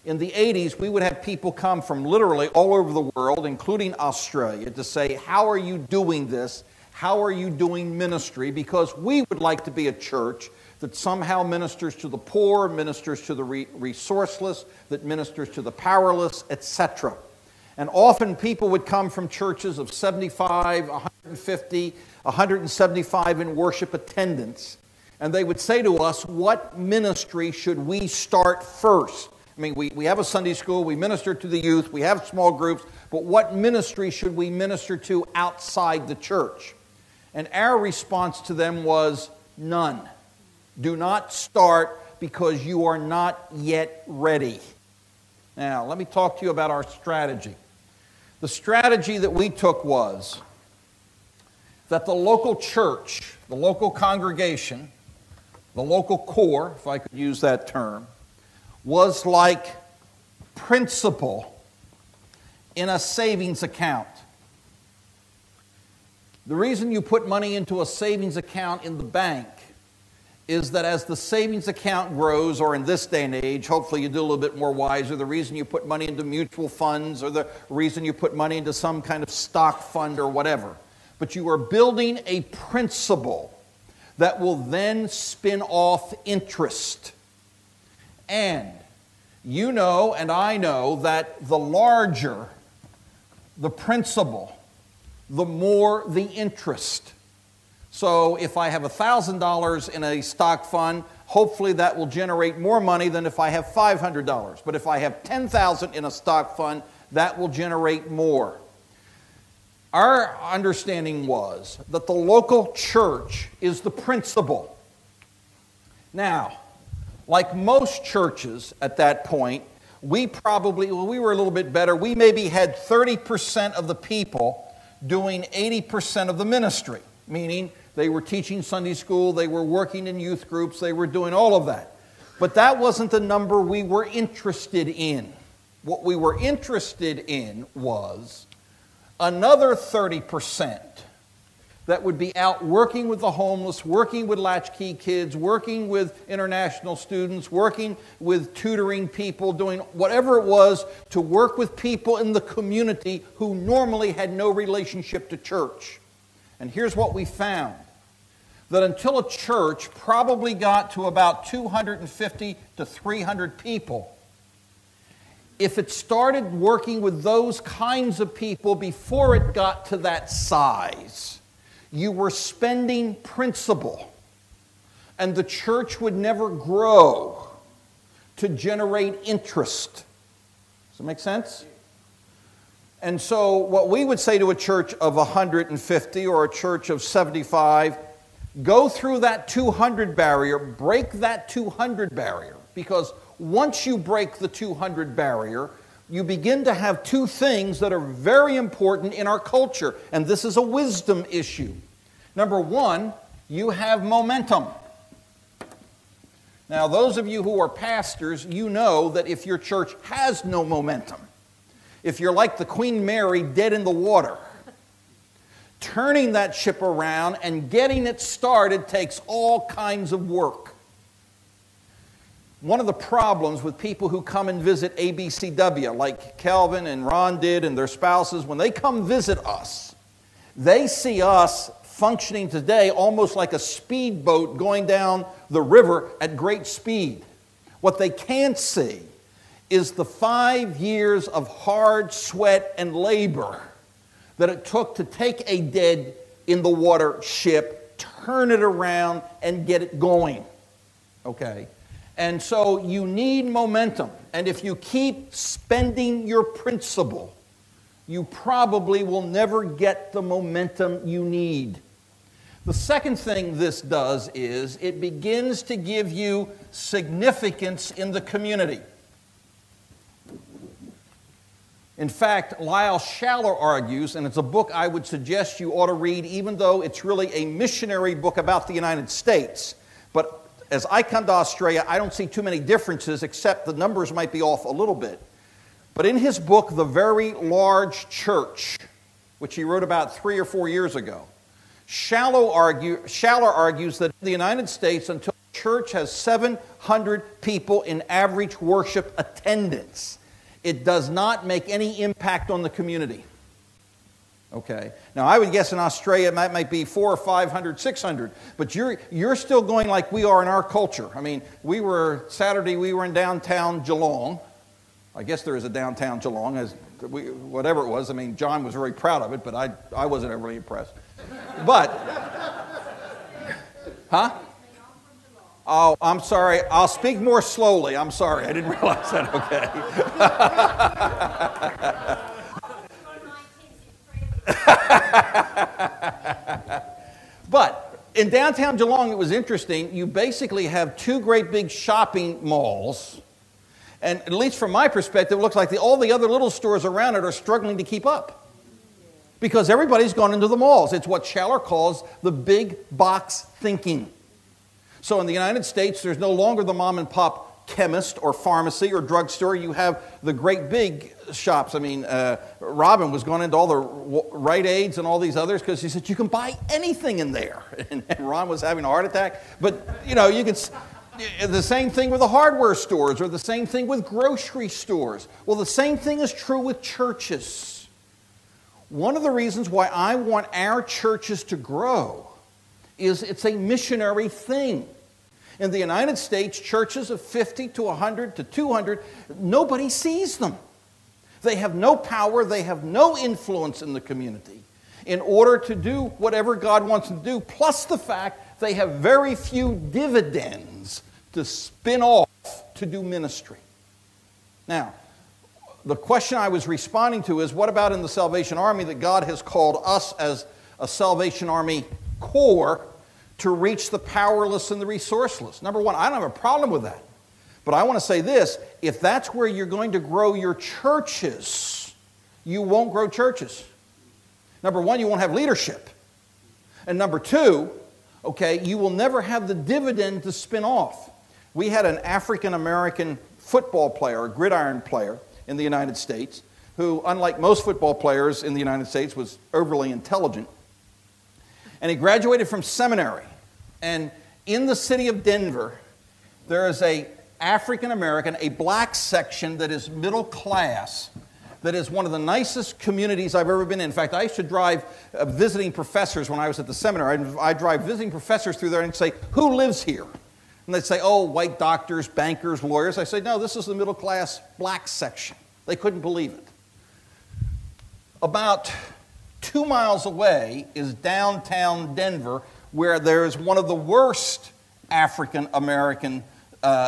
In the 80s, we would have people come from literally all over the world, including Australia, to say, how are you doing this? How are you doing ministry? Because we would like to be a church that somehow ministers to the poor, ministers to the resourceless, that ministers to the powerless, etc. And often people would come from churches of 75, 150, 175 in worship attendance. And they would say to us, what ministry should we start first? I mean, we have a Sunday school, we minister to the youth, we have small groups, but what ministry should we minister to outside the church? And our response to them was none. Do not start because you are not yet ready. Now, let me talk to you about our strategy. The strategy that we took was that the local church, the local congregation, the local core, if I could use that term, was like principal in a savings account. The reason you put money into a savings account in the bank is that as the savings account grows, or in this day and age, hopefully you do a little bit more wiser, the reason you put money into mutual funds or the reason you put money into some kind of stock fund or whatever, but you are building a principal that will then spin off interest. And you know and I know that the larger the principal, the more the interest. So if I have $1,000 in a stock fund, hopefully that will generate more money than if I have $500. But if I have $10,000 in a stock fund, that will generate more. Our understanding was that the local church is the principal. Now, like most churches at that point, we were a little bit better. We maybe had 30% of the people doing 80% of the ministry, meaning they were teaching Sunday school, they were working in youth groups, they were doing all of that. But that wasn't the number we were interested in. What we were interested in was another 30% that would be out working with the homeless, working with latchkey kids, working with international students, working with tutoring people, doing whatever it was to work with people in the community who normally had no relationship to church. And here's what we found. That until a church probably got to about 250 to 300 people, if it started working with those kinds of people before it got to that size, you were spending principal, and the church would never grow to generate interest. Does that make sense? And so what we would say to a church of 150 or a church of 75, go through that 200 barrier, break that 200 barrier, because once you break the 200 barrier, you begin to have two things that are very important in our culture, and this is a wisdom issue. Number one, you have momentum. Now, those of you who are pastors, you know that if your church has no momentum, if you're like the Queen Mary dead in the water, turning that ship around and getting it started takes all kinds of work. One of the problems with people who come and visit ABCW, like Calvin and Ron did and their spouses, when they come visit us, they see us functioning today almost like a speedboat going down the river at great speed. What they can't see is the 5 years of hard sweat and labor that it took to take a dead in the water ship, turn it around, and get it going. Okay? And so you need momentum. And if you keep spending your principal, you probably will never get the momentum you need. The second thing this does is it begins to give you significance in the community. In fact, Lyle Schaller argues, and it's a book I would suggest you ought to read, even though it's really a missionary book about the United States. But as I come to Australia, I don't see too many differences, except the numbers might be off a little bit. But in his book, The Very Large Church, which he wrote about 3 or 4 years ago, Schaller argues that in the United States, until the church has 700 people in average worship attendance, it does not make any impact on the community. Okay. Now, I would guess in Australia it might be 400 or 500, 600, but you're still going like we are in our culture. I mean, Saturday we were in downtown Geelong. I guess there is a downtown Geelong, whatever it was. I mean, John was very proud of it, but I wasn't overly impressed. But, huh? Oh, I'm sorry. I'll speak more slowly. I'm sorry. I didn't realize that. Okay. But in downtown Geelong, it was interesting. You basically have two great big shopping malls. And at least from my perspective, it looks like all the other little stores around it are struggling to keep up. Because everybody's gone into the malls. It's what Schaller calls the big box thinking. So in the United States, there's no longer the mom and pop chemist or pharmacy or drugstore. You have the great big shops. I mean, Robin was going into all the Rite Aids and all these others because he said, you can buy anything in there. And Ron was having a heart attack. But, you know, you can... The same thing with the hardware stores, or the same thing with grocery stores. Well, the same thing is true with churches. One of the reasons why I want our churches to grow is it's a missionary thing. In the United States, churches of 50 to 100 to 200, nobody sees them. They have no power, they have no influence in the community in order to do whatever God wants them to do, plus the fact they have very few dividends to spin off to do ministry. Now, the question I was responding to is, what about in the Salvation Army that God has called us as a Salvation Army corps to reach the powerless and the resourceless? Number one, I don't have a problem with that. But I want to say this, if that's where you're going to grow your churches, you won't grow churches. Number one, you won't have leadership. And number two, okay, you will never have the dividend to spin off. We had an African-American football player, a gridiron player in the United States, who, unlike most football players in the United States, was overly intelligent. And he graduated from seminary. And in the city of Denver, there is a African-American, a black section that is middle class, that is one of the nicest communities I've ever been in. In fact, I used to drive visiting professors when I was at the seminary. I'd drive visiting professors through there and say, who lives here? And they'd say, oh, white doctors, bankers, lawyers. I said, no, this is the middle class black section. They couldn't believe it. About 2 miles away is downtown Denver, where there's one of the worst African-American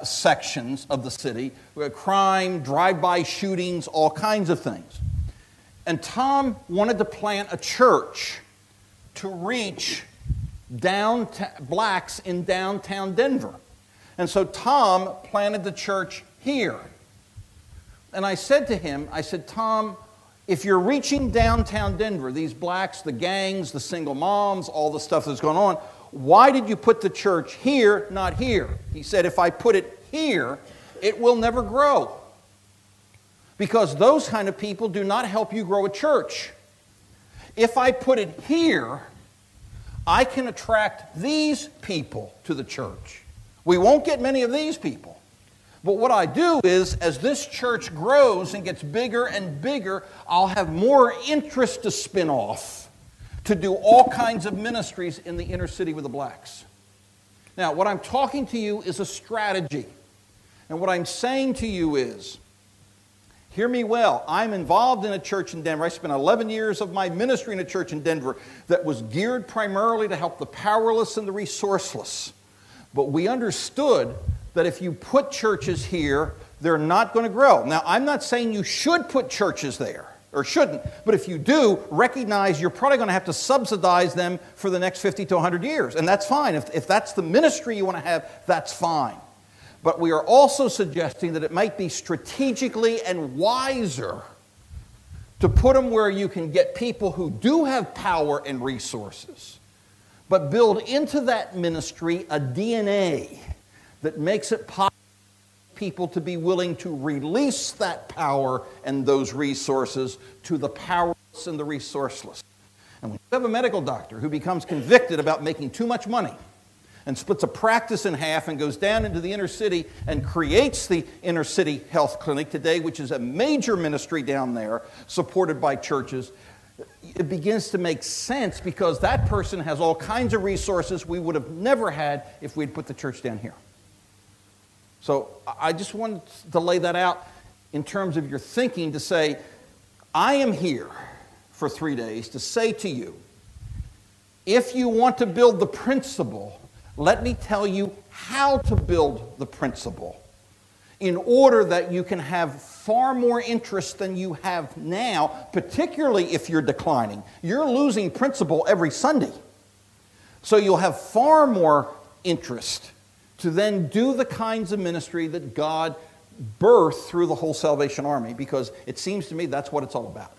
sections of the city, where crime, drive-by shootings, all kinds of things. And Tom wanted to plant a church to reach blacks in downtown Denver. And so Tom planted the church here. And I said to him, I said, Tom, if you're reaching downtown Denver, these blacks, the gangs, the single moms, all the stuff that's going on, why did you put the church here, not here? He said, if I put it here, it will never grow. Because those kind of people do not help you grow a church. If I put it here, I can attract these people to the church. We won't get many of these people. But what I do is, as this church grows and gets bigger and bigger, I'll have more interest to spin off to do all kinds of ministries in the inner city with the blacks. Now, what I'm talking to you is a strategy. And what I'm saying to you is, hear me well, I'm involved in a church in Denver. I spent 11 years of my ministry in a church in Denver that was geared primarily to help the powerless and the resourceless. But we understood that if you put churches here, they're not going to grow. Now, I'm not saying you should put churches there, or shouldn't, but if you do, recognize you're probably going to have to subsidize them for the next 50 to 100 years. And that's fine. If that's the ministry you want to have, that's fine. But we are also suggesting that it might be strategically and wiser to put them where you can get people who do have power and resources, but build into that ministry a DNA that makes it possible for people to be willing to release that power and those resources to the powerless and the resourceless. And when you have a medical doctor who becomes convicted about making too much money, and splits a practice in half and goes down into the inner city and creates the inner city health clinic today, which is a major ministry down there supported by churches, it begins to make sense because that person has all kinds of resources we would have never had if we'd put the church down here. So I just wanted to lay that out in terms of your thinking to say, I am here for 3 days to say to you, if you want to build the principle, let me tell you how to build the principle in order that you can have far more interest than you have now, particularly if you're declining. You're losing principle every Sunday. So you'll have far more interest to then do the kinds of ministry that God birthed through the whole Salvation Army, because it seems to me that's what it's all about.